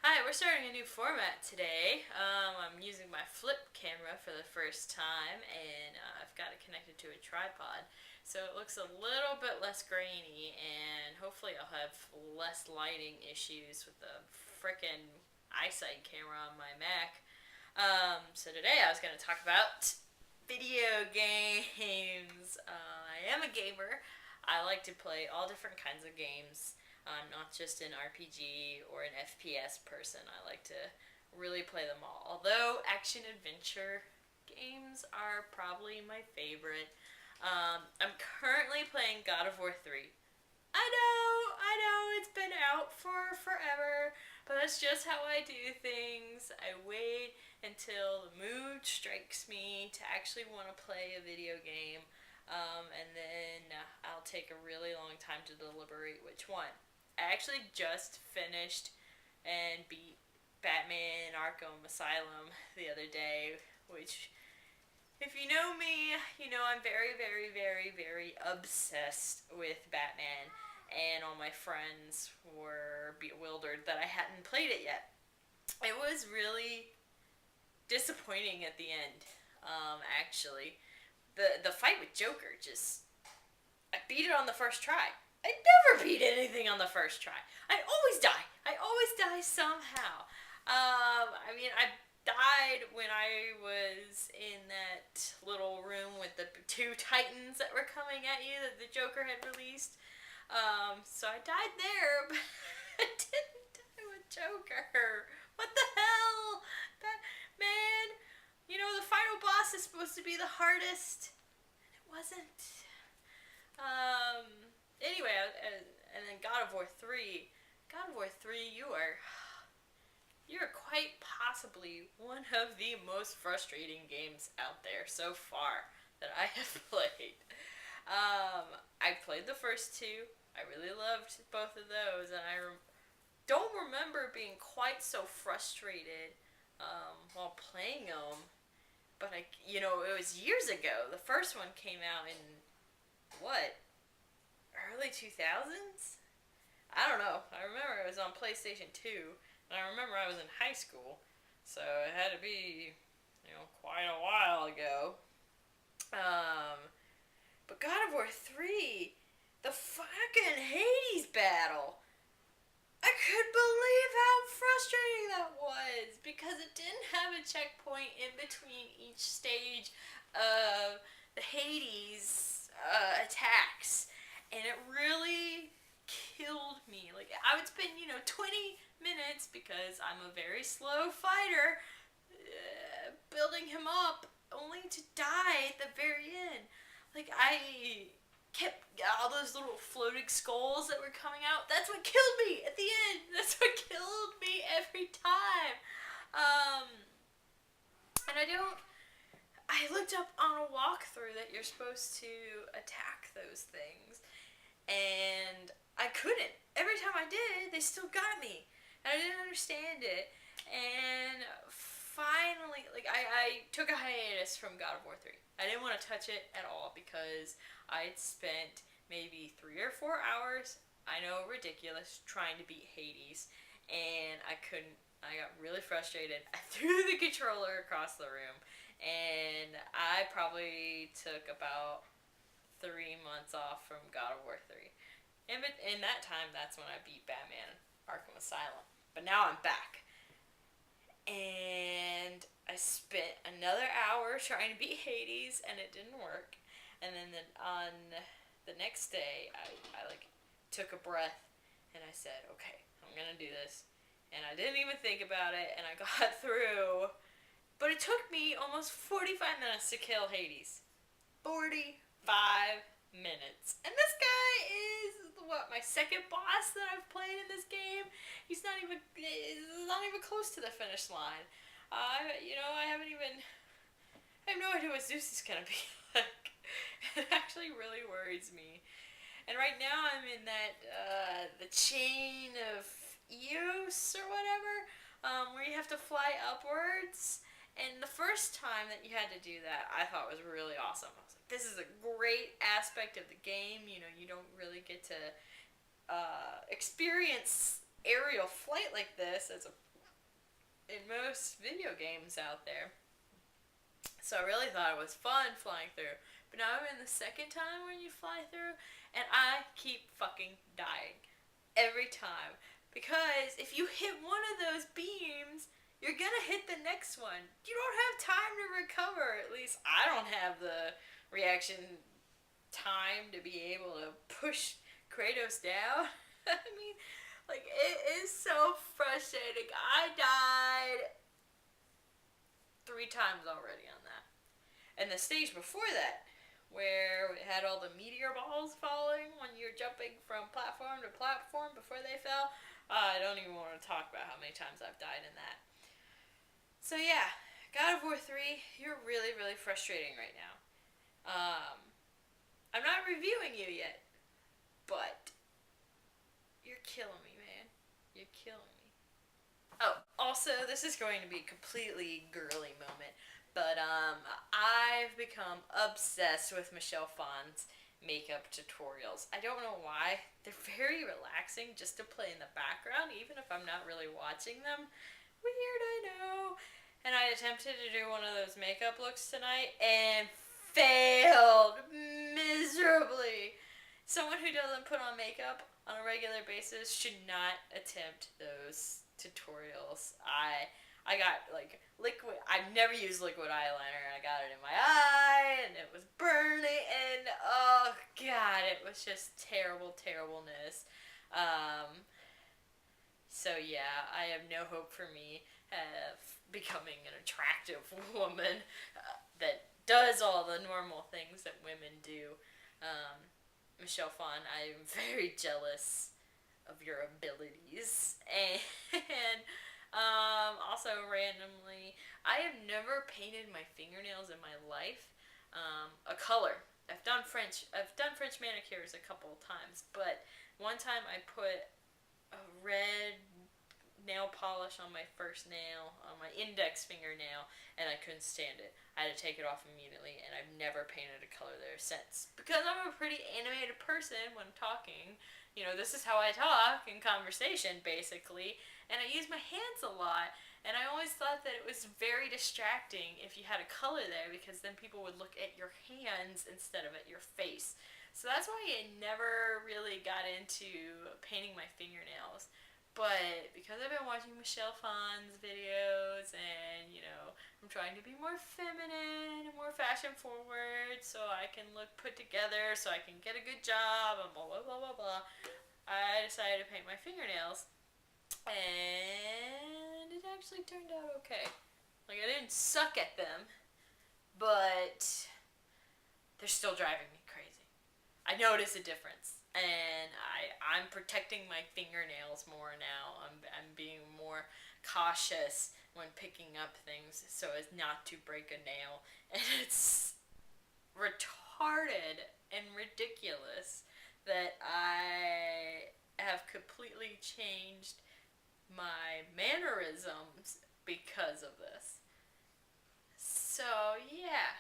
Hi, we're starting a new format today. I'm using my flip camera for the first time, and I've got it connected to a tripod, so it looks a little bit less grainy, and hopefully I'll have less lighting issues with the frickin' eyesight camera on my Mac. So today I was going to talk about video games. I am a gamer. I like to play all different kinds of games. I'm not just an RPG or an FPS person. I like to really play them all. Although action adventure games are probably my favorite. I'm currently playing God of War 3. I know, it's been out for forever, but that's just how I do things. I wait until the mood strikes me to actually want to play a video game, and then I'll take a really long time to deliberate which one. I actually just finished and beat Batman Arkham Asylum the other day, which, if you know me, you know I'm very, very, very, very obsessed with Batman, and all my friends were bewildered that I hadn't played it yet. It was really disappointing at the end, actually. The fight with Joker just. I beat it on the first try. I never beat anything on the first try. I always die. I always die somehow. I died when I was in that little room with the two titans that were coming at you that the Joker had released. So I died there, but I didn't die with Joker. What the hell? Man, the final boss is supposed to be the hardest, and it wasn't. Anyway, and then God of War 3. God of War 3, you're quite possibly one of the most frustrating games out there so far that I have played. I played the first two. I really loved both of those, and don't remember being quite so frustrated while playing them. But it was years ago. The first one came out in what? Early 2000s? I don't know. I remember it was on PlayStation 2, and I remember I was in high school, so it had to be, quite a while ago. But God of War 3, the fucking Hades battle, I couldn't believe how frustrating that was, because it didn't have a checkpoint in between each stage of the Hades attacks, and it really killed me. Like, I would spend 20 minutes, because I'm a very slow fighter, building him up only to die at the very end. Like, I kept all those little floating skulls that were coming out. That's what killed me at the end. That's what killed me every time. And I looked up on a walkthrough that you're supposed to attack those things, and I couldn't. Every time I did, they still got me, and I didn't understand it. And finally, I took a hiatus from God of War 3. I didn't want to touch it at all because I'd spent maybe 3 or 4 hours, I know, ridiculous, trying to beat Hades, and I couldn't. I got really frustrated. I threw the controller across the room, and I probably took about 3 months off from God of War 3. And in that time, that's when I beat Batman Arkham Asylum. But now I'm back. And I spent another hour trying to beat Hades, and it didn't work. And then on the next day, I took a breath, and I said, okay, I'm going to do this. And I didn't even think about it, and I got through. But it took me almost 45 minutes to kill Hades. 45 minutes. And this guy is, my second boss that I've played in this game? He's not even close to the finish line. I have no idea what Zeus is going to be like. It actually really worries me. And right now I'm in that, the chain of Eos or whatever, where you have to fly upwards. And the first time that you had to do that, I thought was really awesome. I was like, this is a great aspect of the game. You don't really get to experience aerial flight like this as a in most video games out there. So I really thought it was fun flying through. But now I'm in the second time when you fly through, and I keep fucking dying. Every time. Because if you hit one of those beams, you're gonna hit the next one. You don't have time to recover. At least I don't have the reaction time to be able to push Kratos down. I mean, like, it is so frustrating. I died 3 times already on that. And the stage before that, where we had all the meteor balls falling when you're jumping from platform to platform before they fell, I don't even want to talk about how many times I've died in that. So yeah, God of War 3, you're really, really frustrating right now. I'm not reviewing you yet, but you're killing me, man. You're killing me. Oh, also, this is going to be a completely girly moment, but I've become obsessed with Michelle Phan's makeup tutorials. I don't know why. They're very relaxing just to play in the background, even if I'm not really watching them. Weird, I know. And I attempted to do one of those makeup looks tonight and failed miserably. Someone who doesn't put on makeup on a regular basis should not attempt those tutorials. I got like liquid. I've never used liquid eyeliner, and I got it in my eye, and it was burning, and oh god, it was just terrible, terribleness. So yeah, I have no hope for me becoming an attractive woman that does all the normal things that women do. Michelle Phan, I am very jealous of your abilities. And also randomly, I have never painted my fingernails in my life a color. I've done French manicures a couple of times, but one time I put a red nail polish on my first nail, on my index fingernail, and I couldn't stand it. I had to take it off immediately, and I've never painted a color there since. Because I'm a pretty animated person when talking. You know, this is how I talk in conversation, basically. And I use my hands a lot. And I always thought that it was very distracting if you had a color there, because then people would look at your hands instead of at your face. So that's why I never really got into painting my fingernails. But because I've been watching Michelle Phan's videos, and you know, I'm trying to be more feminine and more fashion forward so I can look put together, so I can get a good job, and blah blah blah blah blah, I decided to paint my fingernails, and it actually turned out okay. Like, I didn't suck at them, but they're still driving me crazy. I notice a difference. And I'm protecting my fingernails more now. I'm being more cautious when picking up things so as not to break a nail. And it's retarded and ridiculous that I have completely changed my mannerisms because of this. So, yeah.